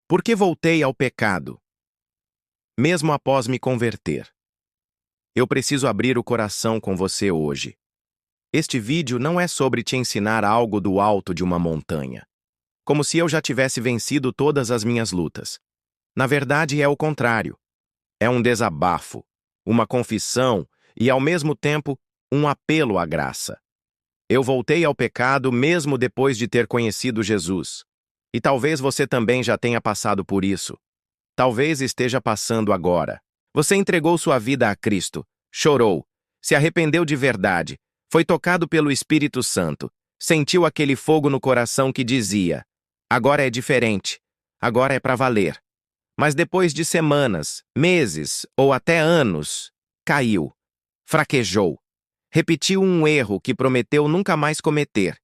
Por que voltei ao pecado, mesmo após me converter? Eu preciso abrir o coração com você hoje. Este vídeo não é sobre te ensinar algo do alto de uma montanha, como se eu já tivesse vencido todas as minhas lutas. Na verdade, é o contrário. É um desabafo, uma confissão e, ao mesmo tempo, um apelo à graça. Eu voltei ao pecado mesmo depois de ter conhecido Jesus. E talvez você também já tenha passado por isso. Talvez esteja passando agora. Você entregou sua vida a Cristo, chorou, se arrependeu de verdade, foi tocado pelo Espírito Santo, sentiu aquele fogo no coração que dizia: agora é diferente, agora é para valer. Mas depois de semanas, meses ou até anos, caiu, fraquejou, repetiu um erro que prometeu nunca mais cometer.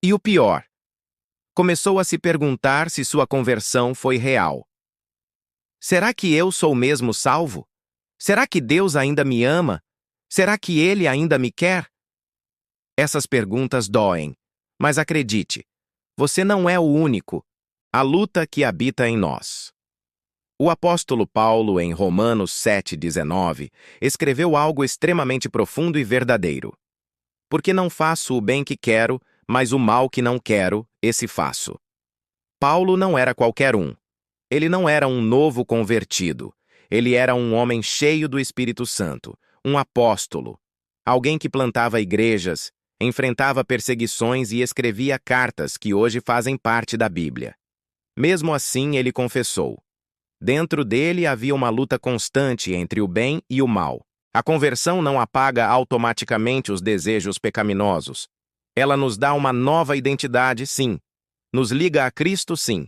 E o pior, começou a se perguntar se sua conversão foi real. Será que eu sou mesmo salvo? Será que Deus ainda me ama? Será que Ele ainda me quer? Essas perguntas doem, mas acredite, você não é o único. A luta que habita em nós. O apóstolo Paulo, em Romanos 7,19, escreveu algo extremamente profundo e verdadeiro. Porque não faço o bem que quero, mas o mal que não quero, esse faço. Paulo não era qualquer um. Ele não era um novo convertido. Ele era um homem cheio do Espírito Santo, um apóstolo, alguém que plantava igrejas, enfrentava perseguições e escrevia cartas que hoje fazem parte da Bíblia. Mesmo assim, ele confessou. Dentro dele havia uma luta constante entre o bem e o mal. A conversão não apaga automaticamente os desejos pecaminosos. Ela nos dá uma nova identidade, sim. Nos liga a Cristo, sim.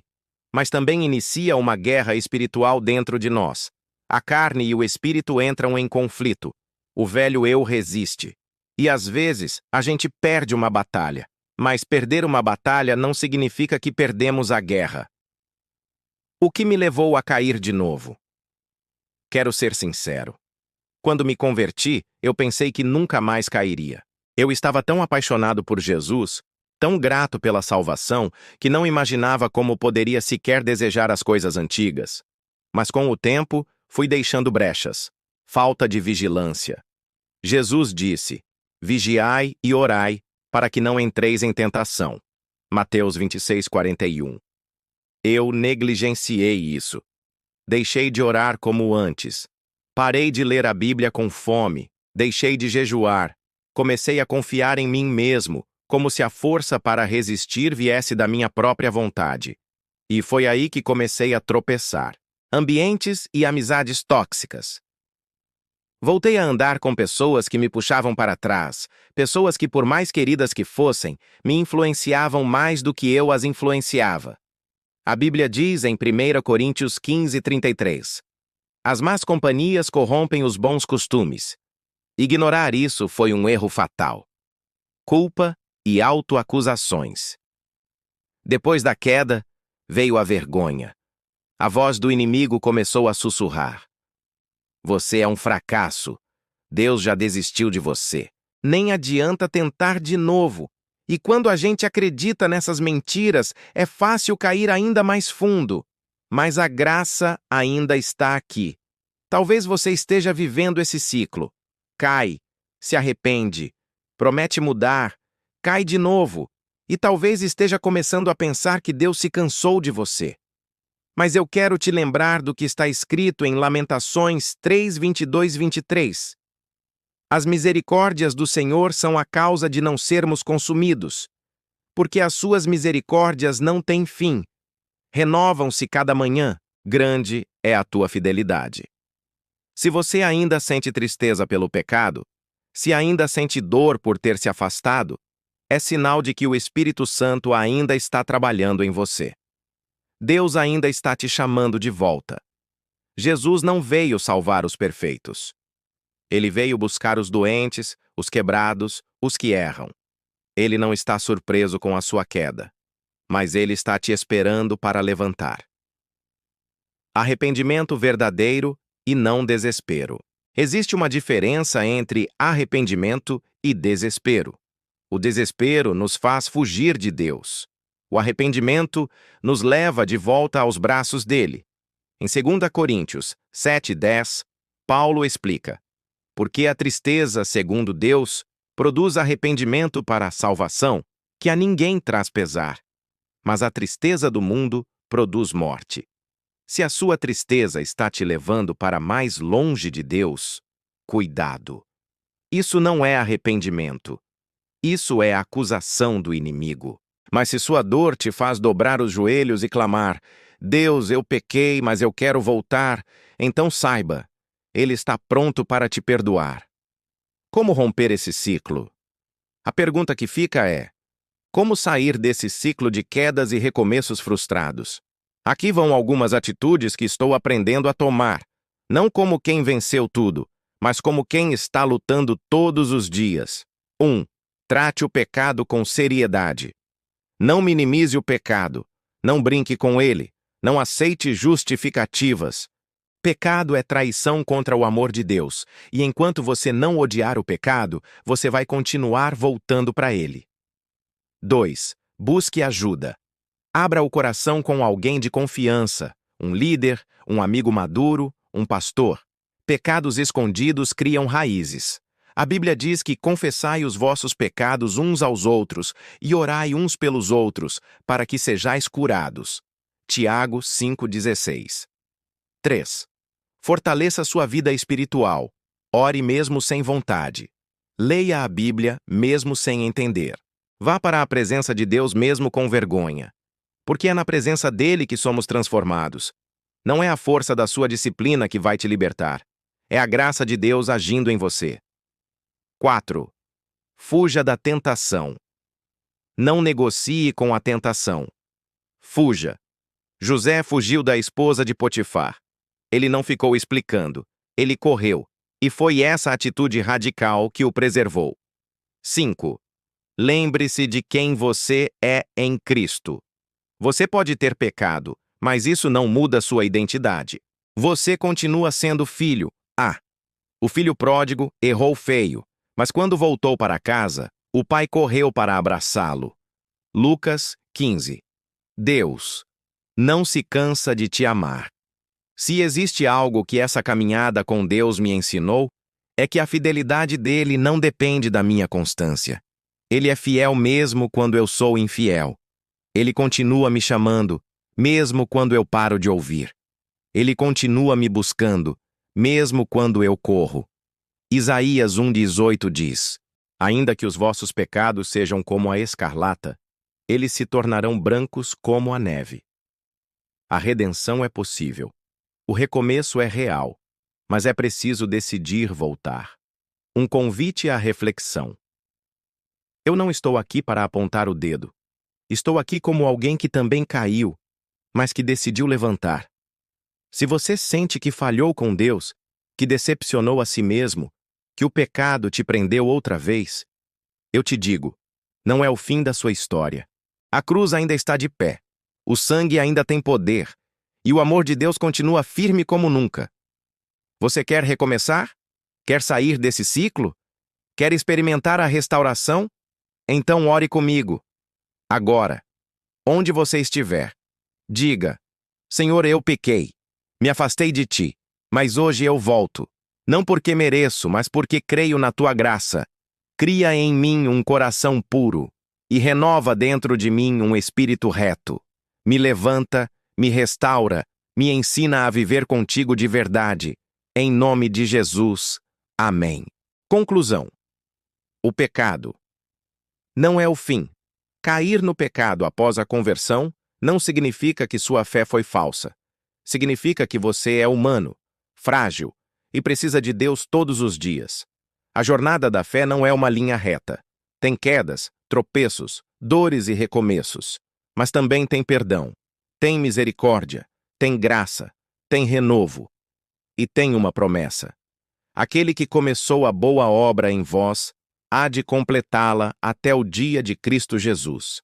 Mas também inicia uma guerra espiritual dentro de nós. A carne e o espírito entram em conflito. O velho eu resiste. E às vezes, a gente perde uma batalha. Mas perder uma batalha não significa que perdemos a guerra. O que me levou a cair de novo? Quero ser sincero. Quando me converti, eu pensei que nunca mais cairia. Eu estava tão apaixonado por Jesus, tão grato pela salvação, que não imaginava como poderia sequer desejar as coisas antigas. Mas com o tempo, fui deixando brechas. Falta de vigilância. Jesus disse: vigiai e orai, para que não entreis em tentação. Mateus 26:41. Eu negligenciei isso. Deixei de orar como antes. Parei de ler a Bíblia com fome. Deixei de jejuar. Comecei a confiar em mim mesmo, como se a força para resistir viesse da minha própria vontade. E foi aí que comecei a tropeçar. Ambientes e amizades tóxicas. Voltei a andar com pessoas que me puxavam para trás, pessoas que, por mais queridas que fossem, me influenciavam mais do que eu as influenciava. A Bíblia diz em 1 Coríntios 15:33: as más companhias corrompem os bons costumes. Ignorar isso foi um erro fatal. Culpa e autoacusações. Depois da queda, veio a vergonha. A voz do inimigo começou a sussurrar: você é um fracasso. Deus já desistiu de você. Nem adianta tentar de novo. E quando a gente acredita nessas mentiras, é fácil cair ainda mais fundo. Mas a graça ainda está aqui. Talvez você esteja vivendo esse ciclo. Cai, se arrepende, promete mudar, cai de novo, e talvez esteja começando a pensar que Deus se cansou de você. Mas eu quero te lembrar do que está escrito em Lamentações 3:22-23. As misericórdias do Senhor são a causa de não sermos consumidos, porque as suas misericórdias não têm fim. Renovam-se cada manhã, grande é a tua fidelidade. Se você ainda sente tristeza pelo pecado, se ainda sente dor por ter se afastado, é sinal de que o Espírito Santo ainda está trabalhando em você. Deus ainda está te chamando de volta. Jesus não veio salvar os perfeitos. Ele veio buscar os doentes, os quebrados, os que erram. Ele não está surpreso com a sua queda, mas ele está te esperando para levantar. Arrependimento verdadeiro e não desespero. Existe uma diferença entre arrependimento e desespero. O desespero nos faz fugir de Deus. O arrependimento nos leva de volta aos braços dele. Em 2 Coríntios 7:10, Paulo explica: porque a tristeza, segundo Deus, produz arrependimento para a salvação, que a ninguém traz pesar. Mas a tristeza do mundo produz morte. Se a sua tristeza está te levando para mais longe de Deus, cuidado. Isso não é arrependimento. Isso é acusação do inimigo. Mas se sua dor te faz dobrar os joelhos e clamar: Deus, eu pequei, mas eu quero voltar, então saiba, Ele está pronto para te perdoar. Como romper esse ciclo? A pergunta que fica é: como sair desse ciclo de quedas e recomeços frustrados? Aqui vão algumas atitudes que estou aprendendo a tomar, não como quem venceu tudo, mas como quem está lutando todos os dias. 1. Trate o pecado com seriedade. Não minimize o pecado. Não brinque com ele. Não aceite justificativas. Pecado é traição contra o amor de Deus, e enquanto você não odiar o pecado, você vai continuar voltando para ele. 2. Busque ajuda. Abra o coração com alguém de confiança, um líder, um amigo maduro, um pastor. Pecados escondidos criam raízes. A Bíblia diz que confessai os vossos pecados uns aos outros e orai uns pelos outros, para que sejais curados. Tiago 5,16. 3. Fortaleça sua vida espiritual. Ore mesmo sem vontade. Leia a Bíblia mesmo sem entender. Vá para a presença de Deus mesmo com vergonha. Porque é na presença dele que somos transformados. Não é a força da sua disciplina que vai te libertar. É a graça de Deus agindo em você. 4. Fuja da tentação. Não negocie com a tentação. Fuja. José fugiu da esposa de Potifar. Ele não ficou explicando. Ele correu. E foi essa atitude radical que o preservou. 5. Lembre-se de quem você é em Cristo. Você pode ter pecado, mas isso não muda sua identidade. Você continua sendo filho. O filho pródigo errou feio, mas quando voltou para casa, o pai correu para abraçá-lo. Lucas 15. Deus não se cansa de te amar. Se existe algo que essa caminhada com Deus me ensinou, é que a fidelidade dele não depende da minha constância. Ele é fiel mesmo quando eu sou infiel. Ele continua me chamando, mesmo quando eu paro de ouvir. Ele continua me buscando, mesmo quando eu corro. Isaías 1,18 diz: ainda que os vossos pecados sejam como a escarlata, eles se tornarão brancos como a neve. A redenção é possível. O recomeço é real, mas é preciso decidir voltar. Um convite à reflexão. Eu não estou aqui para apontar o dedo. Estou aqui como alguém que também caiu, mas que decidiu levantar. Se você sente que falhou com Deus, que decepcionou a si mesmo, que o pecado te prendeu outra vez, eu te digo, não é o fim da sua história. A cruz ainda está de pé, o sangue ainda tem poder, e o amor de Deus continua firme como nunca. Você quer recomeçar? Quer sair desse ciclo? Quer experimentar a restauração? Então ore comigo. Agora, onde você estiver, diga: Senhor, eu pequei, me afastei de ti, mas hoje eu volto. Não porque mereço, mas porque creio na tua graça. Cria em mim um coração puro e renova dentro de mim um espírito reto. Me levanta, me restaura, me ensina a viver contigo de verdade. Em nome de Jesus. Amém. Conclusão. O pecado não é o fim. Cair no pecado após a conversão não significa que sua fé foi falsa. Significa que você é humano, frágil e precisa de Deus todos os dias. A jornada da fé não é uma linha reta. Tem quedas, tropeços, dores e recomeços. Mas também tem perdão, tem misericórdia, tem graça, tem renovo. E tem uma promessa. Aquele que começou a boa obra em vós, há de completá-la até o dia de Cristo Jesus.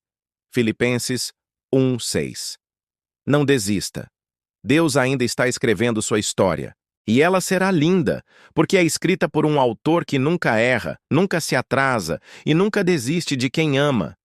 Filipenses 1:6. Não desista. Deus ainda está escrevendo sua história. E ela será linda, porque é escrita por um autor que nunca erra, nunca se atrasa e nunca desiste de quem ama.